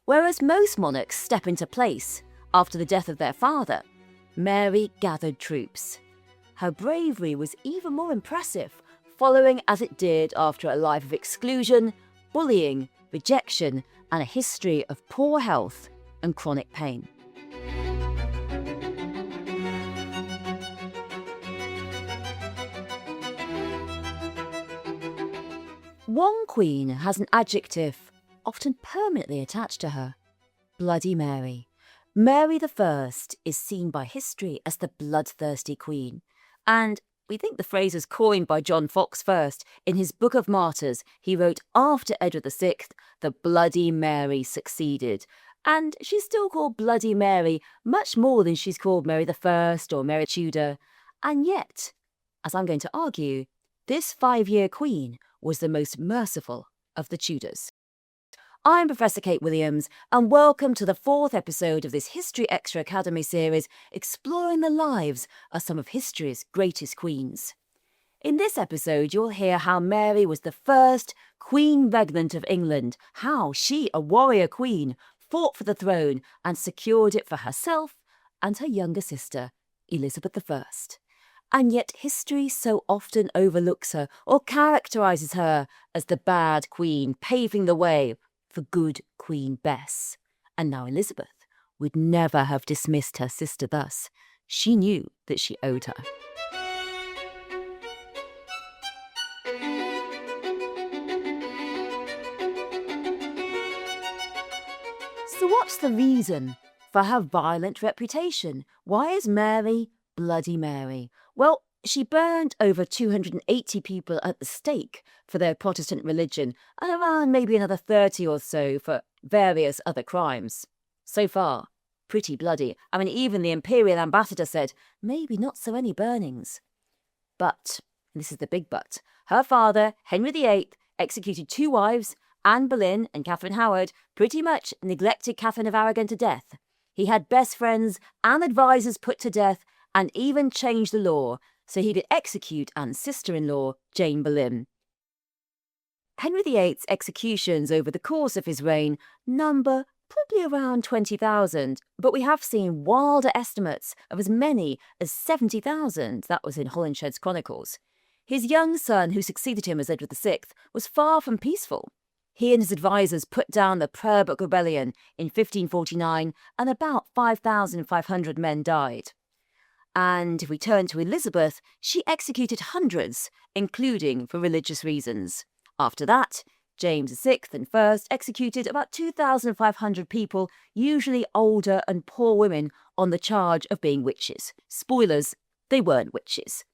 Whereas most monarchs step into place after the death of their father, Mary gathered troops. Her bravery was even more impressive, following as it did after a life of exclusion, bullying, rejection, and a history of poor health and chronic pain. One queen has an adjective often permanently attached to her: Bloody Mary. Mary I is seen by history as the bloodthirsty queen, and we think the phrase was coined by John Fox first. In his Book of Martyrs, he wrote after Edward VI, the Bloody Mary succeeded. And she's still called Bloody Mary much more than she's called Mary I or Mary Tudor. And yet, as I'm going to argue, this 5-year queen was the most merciful of the Tudors. I'm Professor Kate Williams, and welcome to the 4th episode of this History Extra Academy series exploring the lives of some of history's greatest queens. In this episode, you'll hear how Mary was the first Queen Regnant of England, how she, a warrior queen, fought for the throne and secured it for herself and her younger sister, Elizabeth I. And yet history so often overlooks her or characterises her as the bad queen, paving the way for good Queen Bess. And now Elizabeth would never have dismissed her sister thus. She knew that she owed her. So what's the reason for her violent reputation? Why is Mary Bloody Mary? Well, she burned over 280 people at the stake for their Protestant religion, and around maybe another 30 or so for various other crimes. So far, pretty bloody. I mean, even the imperial ambassador said, maybe not so many burnings. But, and this is the big but, her father, Henry VIII, executed 2 wives, Anne Boleyn and Catherine Howard, pretty much neglected Catherine of Aragon to death. He had best friends and advisors put to death, and even changed the law so he could execute Anne's sister-in-law, Jane Boleyn. Henry VIII's executions over the course of his reign number probably around 20,000, but we have seen wilder estimates of as many as 70,000. That was in Holinshed's Chronicles. His young son, who succeeded him as Edward VI, was far from peaceful. He and his advisors put down the Prayer Book Rebellion in 1549, and about 5,500 men died. And if we turn to Elizabeth, she executed hundreds, including for religious reasons. After that, James VI and I executed about 2,500 people, usually older and poor women, on the charge of being witches. Spoilers, they weren't witches.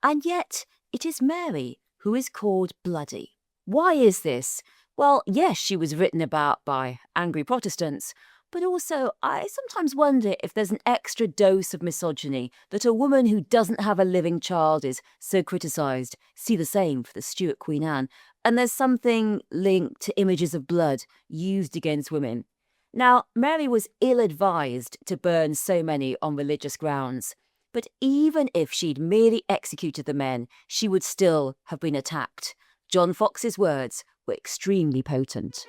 And yet, it is Mary who is called bloody. Why is this? Well, yes, she was written about by angry Protestants, but also I sometimes wonder if there's an extra dose of misogyny that a woman who doesn't have a living child is so criticised. See the same for the Stuart Queen Anne. And there's something linked to images of blood used against women. Now, Mary was ill-advised to burn so many on religious grounds. But even if she'd merely executed the men, she would still have been attacked. John Fox's words were extremely potent.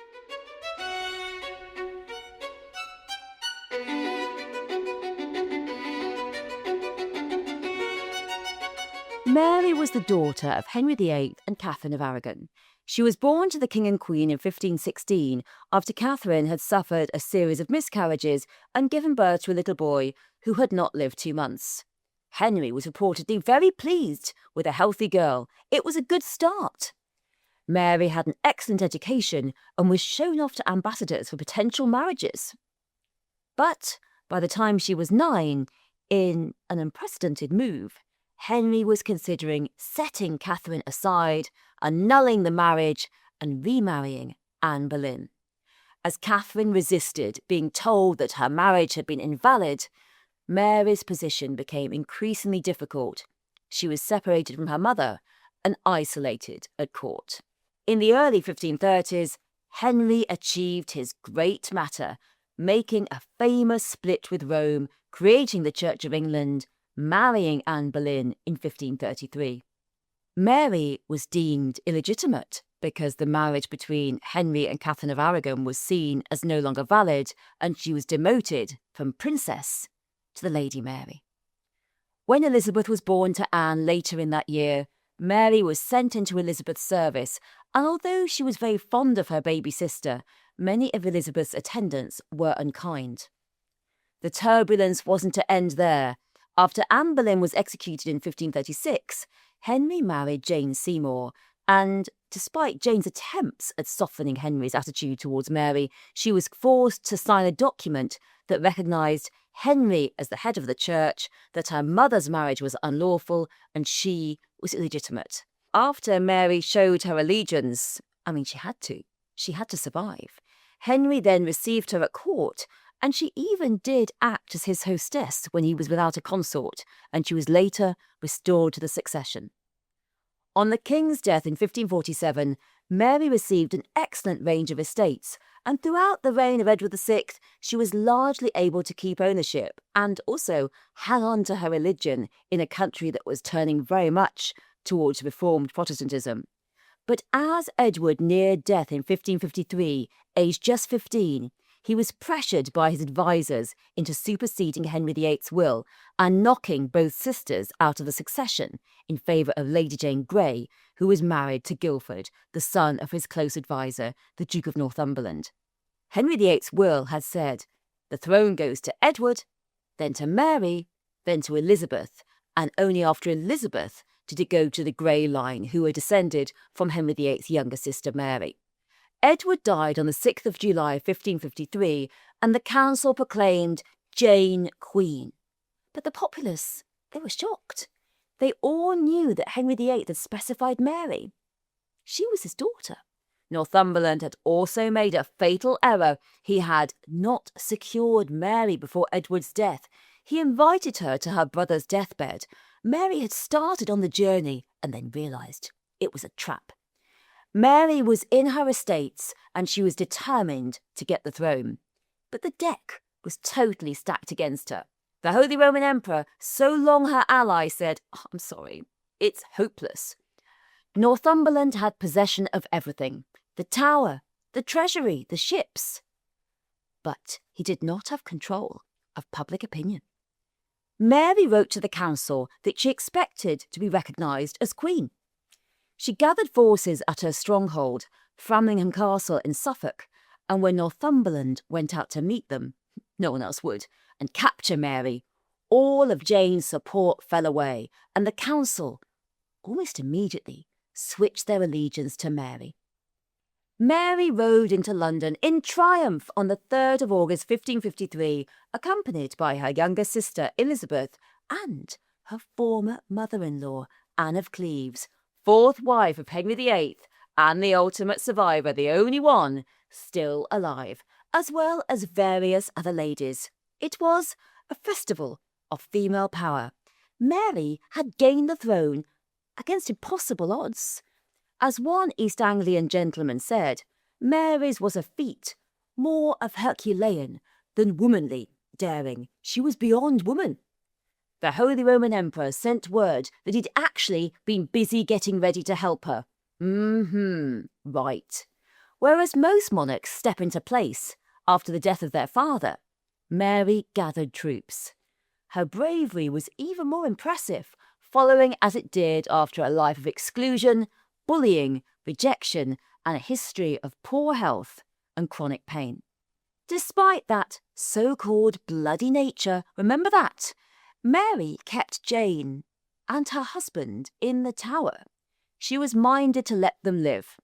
Mary was the daughter of Henry VIII and Catherine of Aragon. She was born to the King and Queen in 1516 after Catherine had suffered a series of miscarriages and given birth to a little boy who had not lived 2 months. Henry was reportedly very pleased with a healthy girl. It was a good start. Mary had an excellent education and was shown off to ambassadors for potential marriages. But by the time she was 9, in an unprecedented move, Henry was considering setting Catherine aside, annulling the marriage, and remarrying Anne Boleyn. As Catherine resisted being told that her marriage had been invalid, Mary's position became increasingly difficult. She was separated from her mother and isolated at court. In the early 1530s, Henry achieved his great matter, making a famous split with Rome, creating the Church of England, marrying Anne Boleyn in 1533. Mary was deemed illegitimate because the marriage between Henry and Catherine of Aragon was seen as no longer valid, and she was demoted from princess to the Lady Mary. When Elizabeth was born to Anne later in that year, Mary was sent into Elizabeth's service, and although she was very fond of her baby sister, many of Elizabeth's attendants were unkind. The turbulence wasn't to end there. After Anne Boleyn was executed in 1536, Henry married Jane Seymour, and despite Jane's attempts at softening Henry's attitude towards Mary, she was forced to sign a document that recognised Henry as the head of the church, that her mother's marriage was unlawful, and she was illegitimate. After Mary showed her allegiance, she had to survive. Henry then received her at court, and she even did act as his hostess when he was without a consort, and she was later restored to the succession. On the king's death in 1547, Mary received an excellent range of estates, and throughout the reign of Edward VI, she was largely able to keep ownership and also hang on to her religion in a country that was turning very much towards Reformed Protestantism. But as Edward neared death in 1553, aged just 15, he was pressured by his advisers into superseding Henry VIII's will and knocking both sisters out of the succession in favour of Lady Jane Grey, who was married to Guildford, the son of his close adviser, the Duke of Northumberland. Henry VIII's will had said, the throne goes to Edward, then to Mary, then to Elizabeth, and only after Elizabeth did it go to the Grey line, who were descended from Henry VIII's younger sister Mary. Edward died on the 6th of July 1553, and the council proclaimed Jane Queen. But the populace, they were shocked. They all knew that Henry VIII had specified Mary. She was his daughter. Northumberland had also made a fatal error. He had not secured Mary before Edward's death. He invited her to her brother's deathbed. Mary had started on the journey and then realised it was a trap. Mary was in her estates and she was determined to get the throne. But the deck was totally stacked against her. The Holy Roman Emperor, so long her ally, said, I'm sorry, it's hopeless. Northumberland had possession of everything. The tower, the treasury, the ships. But he did not have control of public opinion. Mary wrote to the council that she expected to be recognised as queen. She gathered forces at her stronghold, Framlingham Castle in Suffolk, and when Northumberland went out to meet them, no one else would, and capture Mary, all of Jane's support fell away, and the council, almost immediately, switched their allegiance to Mary. Mary rode into London in triumph on the 3rd of August 1553, accompanied by her younger sister Elizabeth and her former mother-in-law, Anne of Cleves, fourth wife of Henry VIII and the ultimate survivor, the only one still alive, as well as various other ladies. It was a festival of female power. Mary had gained the throne against impossible odds. As one East Anglian gentleman said, Mary's was a feat more of Herculean than womanly daring. She was beyond woman. The Holy Roman Emperor sent word that he'd actually been busy getting ready to help her. Right. Whereas most monarchs step into place after the death of their father, Mary gathered troops. Her bravery was even more impressive, following as it did after a life of exclusion, bullying, rejection, and a history of poor health and chronic pain. Despite that so-called bloody nature, remember that, Mary kept Jane and her husband in the Tower. She was minded to let them live.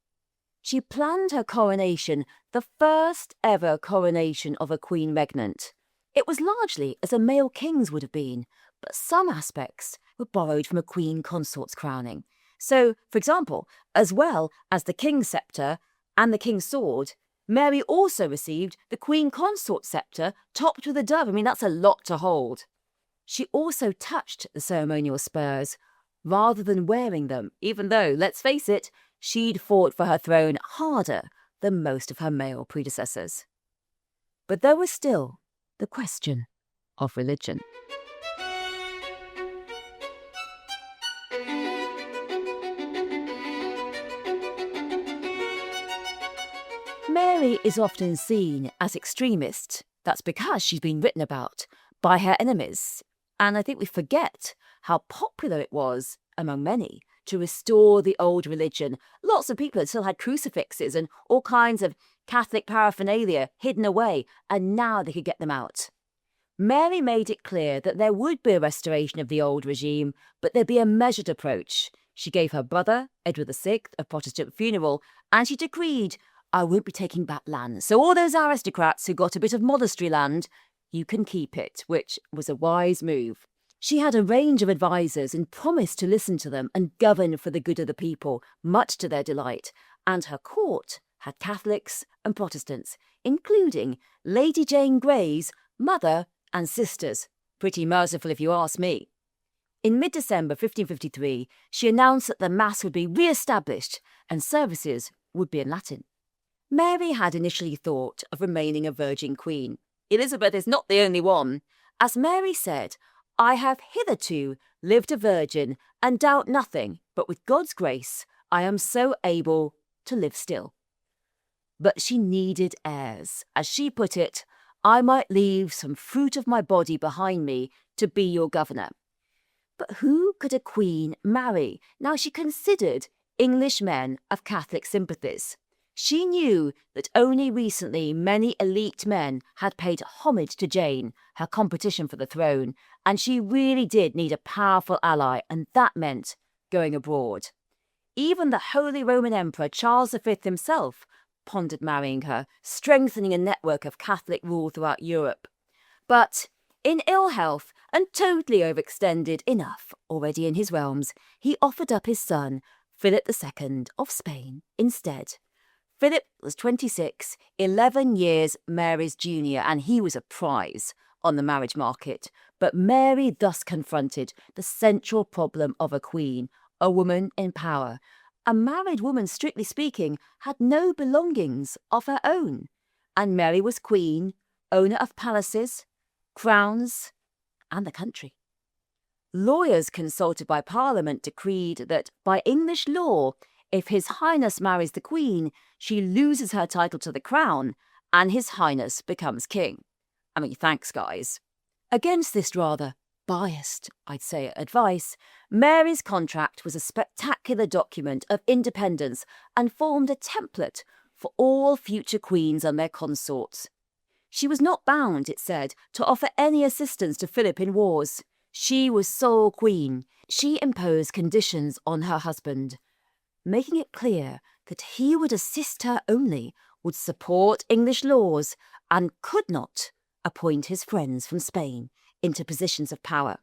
She planned her coronation, the first ever coronation of a queen regnant. It was largely as a male king's would have been, but some aspects were borrowed from a queen consort's crowning. So, for example, as well as the king's sceptre and the king's sword, Mary also received the queen consort sceptre topped with a dove. That's a lot to hold. She also touched the ceremonial spurs rather than wearing them, even though, let's face it, she'd fought for her throne harder than most of her male predecessors. But there was still the question of religion. Mary is often seen as extremist. That's because she's been written about by her enemies. And I think we forget how popular it was among many to restore the old religion. Lots of people still had crucifixes and all kinds of Catholic paraphernalia hidden away, and now they could get them out. Mary made it clear that there would be a restoration of the old regime, but there'd be a measured approach. She gave her brother, Edward VI, a Protestant funeral, and she decreed, I won't be taking back land. So all those aristocrats who got a bit of monastery land, you can keep it, which was a wise move. She had a range of advisers and promised to listen to them and govern for the good of the people, much to their delight. And her court had Catholics and Protestants, including Lady Jane Grey's mother and sisters. Pretty merciful if you ask me. In mid-December 1553, she announced that the Mass would be re-established and services would be in Latin. Mary had initially thought of remaining a virgin queen. Elizabeth is not the only one. As Mary said, I have hitherto lived a virgin and doubt nothing, but with God's grace I am so able to live still. But she needed heirs. As she put it, I might leave some fruit of my body behind me to be your governor. But who could a queen marry? Now she considered English men of Catholic sympathies. She knew that only recently many elite men had paid homage to Jane, her competition for the throne, and she really did need a powerful ally, and that meant going abroad. Even the Holy Roman Emperor Charles V himself pondered marrying her, strengthening a network of Catholic rule throughout Europe. But in ill health and totally overextended enough already in his realms, he offered up his son, Philip II of Spain, instead. Philip was 26, 11 years Mary's junior, and he was a prize on the marriage market. But Mary thus confronted the central problem of a queen, a woman in power. A married woman, strictly speaking, had no belongings of her own. And Mary was queen, owner of palaces, crowns, and the country. Lawyers consulted by Parliament decreed that by English law, if His Highness marries the Queen, she loses her title to the crown, and His Highness becomes king. I mean, thanks, guys. Against this rather biased, I'd say, advice, Mary's contract was a spectacular document of independence and formed a template for all future queens and their consorts. She was not bound, it said, to offer any assistance to Philip in wars. She was sole queen. She imposed conditions on her husband, making it clear that he would assist her only, would support English laws, and could not appoint his friends from Spain into positions of power.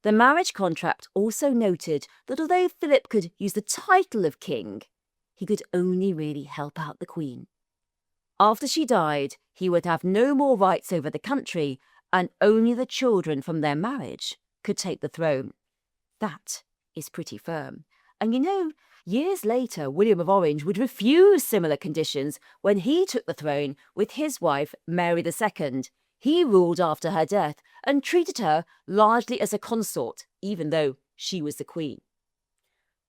The marriage contract also noted that although Philip could use the title of king, he could only really help out the Queen. After she died, he would have no more rights over the country, and only the children from their marriage could take the throne. That is pretty firm. And you know, years later, William of Orange would refuse similar conditions when he took the throne with his wife, Mary II. He ruled after her death and treated her largely as a consort, even though she was the queen.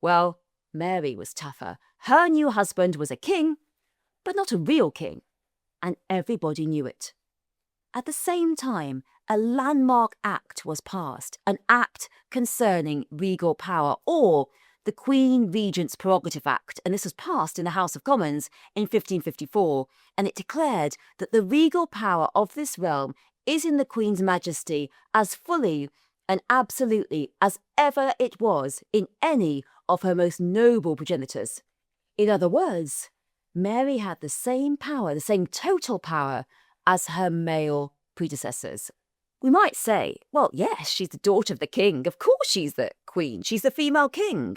Well, Mary was tougher. Her new husband was a king, but not a real king, and everybody knew it. At the same time, a landmark act was passed, an act concerning regal power, or the Queen Regent's Prerogative Act, and this was passed in the House of Commons in 1554, and it declared that the regal power of this realm is in the Queen's Majesty as fully and absolutely as ever it was in any of her most noble progenitors. In other words, Mary had the same power, the same total power, as her male predecessors. We might say, well, yes, she's the daughter of the king. Of course she's the queen. She's the female king.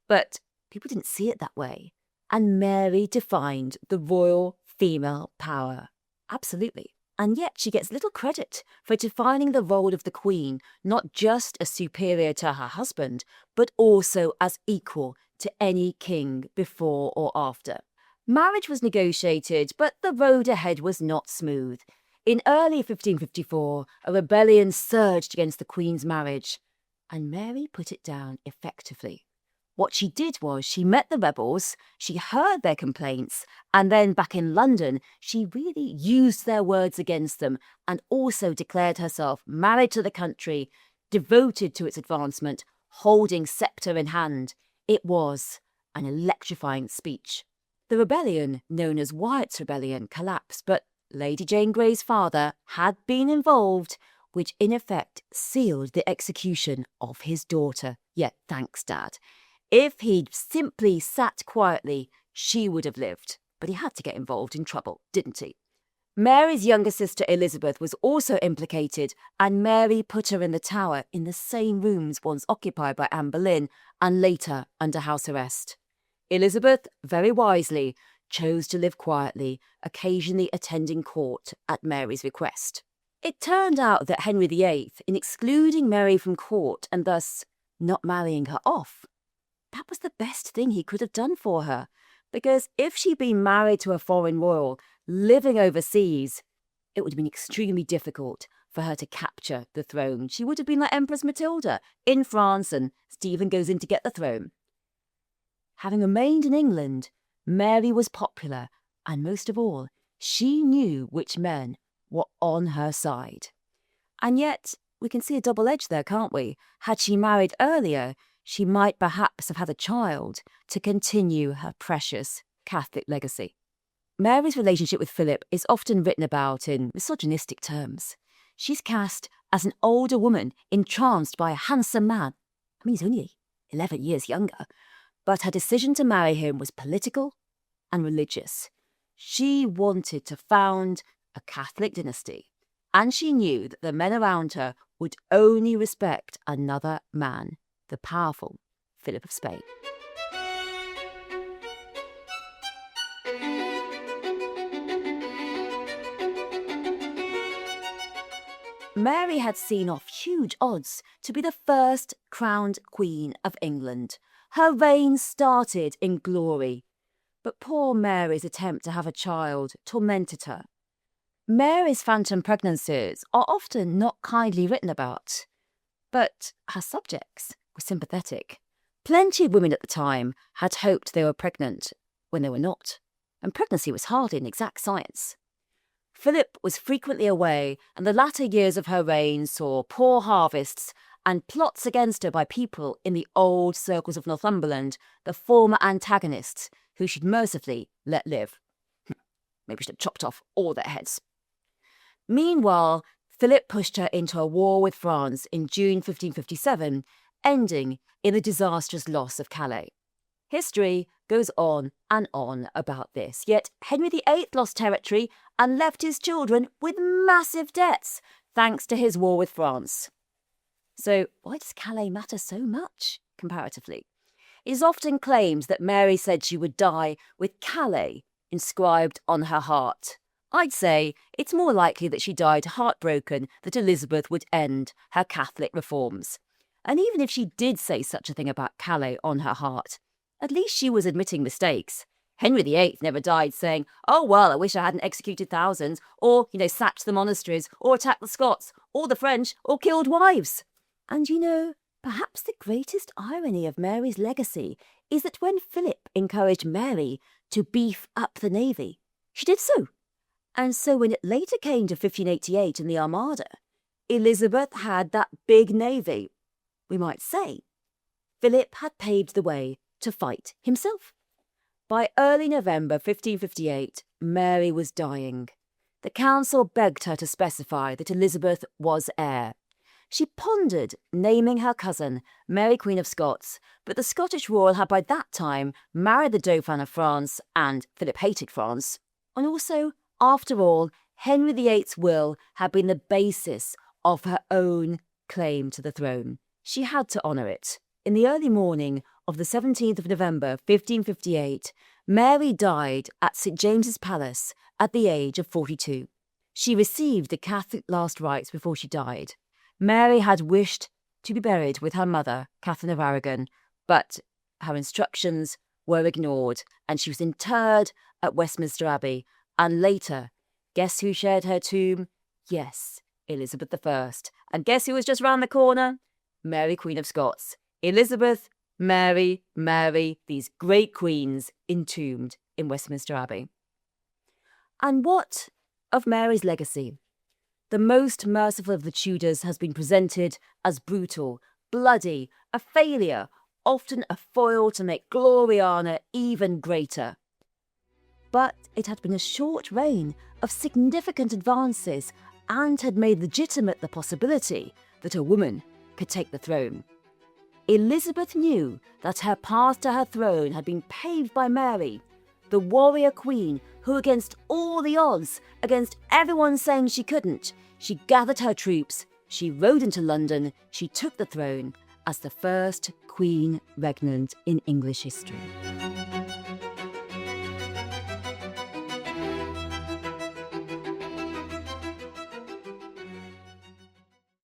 But people didn't see it that way. And Mary defined the royal female power. Absolutely. And yet she gets little credit for defining the role of the queen, not just as superior to her husband, but also as equal to any king before or after. Marriage was negotiated, but the road ahead was not smooth. In early 1554, a rebellion surged against the Queen's marriage, and Mary put it down effectively. What she did was she met the rebels, she heard their complaints, and then back in London, she really used their words against them and also declared herself married to the country, devoted to its advancement, holding sceptre in hand. It was an electrifying speech. The rebellion, known as Wyatt's Rebellion, collapsed, but Lady Jane Grey's father had been involved, which in effect sealed the execution of his daughter. Yet, thanks, Dad. If he'd simply sat quietly, she would have lived. But he had to get involved in trouble, didn't he? Mary's younger sister Elizabeth was also implicated, and Mary put her in the Tower in the same rooms once occupied by Anne Boleyn and later under house arrest. Elizabeth, very wisely, chose to live quietly, occasionally attending court at Mary's request. It turned out that Henry VIII, in excluding Mary from court and thus not marrying her off, that was the best thing he could have done for her, because if she'd been married to a foreign royal living overseas, it would have been extremely difficult for her to capture the throne. She would have been like Empress Matilda in France, and Stephen goes in to get the throne. Having remained in England, Mary was popular, and most of all, she knew which men were on her side. And yet, we can see a double edge there, can't we? Had she married earlier, she might perhaps have had a child to continue her precious Catholic legacy. Mary's relationship with Philip is often written about in misogynistic terms. She's cast as an older woman entranced by a handsome man. I mean, he's only 11 years younger. But her decision to marry him was political and religious. She wanted to found a Catholic dynasty, and she knew that the men around her would only respect another man, the powerful Philip of Spain. Mary had seen off huge odds to be the first crowned Queen of England. Her reign started in glory, but poor Mary's attempt to have a child tormented her. Mary's phantom pregnancies are often not kindly written about, but her subjects were sympathetic. Plenty of women at the time had hoped they were pregnant when they were not, and pregnancy was hardly an exact science. Philip was frequently away, and the latter years of her reign saw poor harvests and plots against her by people in the old circles of Northumberland, the former antagonists, who she'd mercifully let live. Maybe she'd have chopped off all their heads. Meanwhile, Philip pushed her into a war with France in June 1557, ending in the disastrous loss of Calais. History goes on and on about this, yet Henry VIII lost territory and left his children with massive debts, thanks to his war with France. So why does Calais matter so much, comparatively? It is often claimed that Mary said she would die with Calais inscribed on her heart. I'd say it's more likely that she died heartbroken that Elizabeth would end her Catholic reforms. And even if she did say such a thing about Calais on her heart, at least she was admitting mistakes. Henry VIII never died saying, "Oh, well, I wish I hadn't executed thousands," or, sacked the monasteries, or attacked the Scots, or the French, or killed wives. And perhaps the greatest irony of Mary's legacy is that when Philip encouraged Mary to beef up the navy, she did so. And so when it later came to 1588 and the Armada, Elizabeth had that big navy. We might say Philip had paved the way to fight himself. By early November 1558, Mary was dying. The council begged her to specify that Elizabeth was heir. She pondered naming her cousin, Mary Queen of Scots, but the Scottish royal had by that time married the Dauphin of France, and Philip hated France. And also, after all, Henry VIII's will had been the basis of her own claim to the throne. She had to honour it. In the early morning of the 17th of November 1558, Mary died at St James's Palace at the age of 42. She received the Catholic last rites before she died. Mary had wished to be buried with her mother, Catherine of Aragon, but her instructions were ignored, and she was interred at Westminster Abbey. And later, guess who shared her tomb? Yes, Elizabeth I. And guess who was just round the corner? Mary Queen of Scots. Elizabeth Mary, Mary, these great queens entombed in Westminster Abbey. And what of Mary's legacy? The most merciful of the Tudors has been presented as brutal, bloody, a failure, often a foil to make Gloriana even greater. But it had been a short reign of significant advances and had made legitimate the possibility that a woman could take the throne. Elizabeth knew that her path to her throne had been paved by Mary, the warrior queen who, against all the odds, against everyone saying she couldn't, she gathered her troops, she rode into London, she took the throne as the first queen regnant in English history.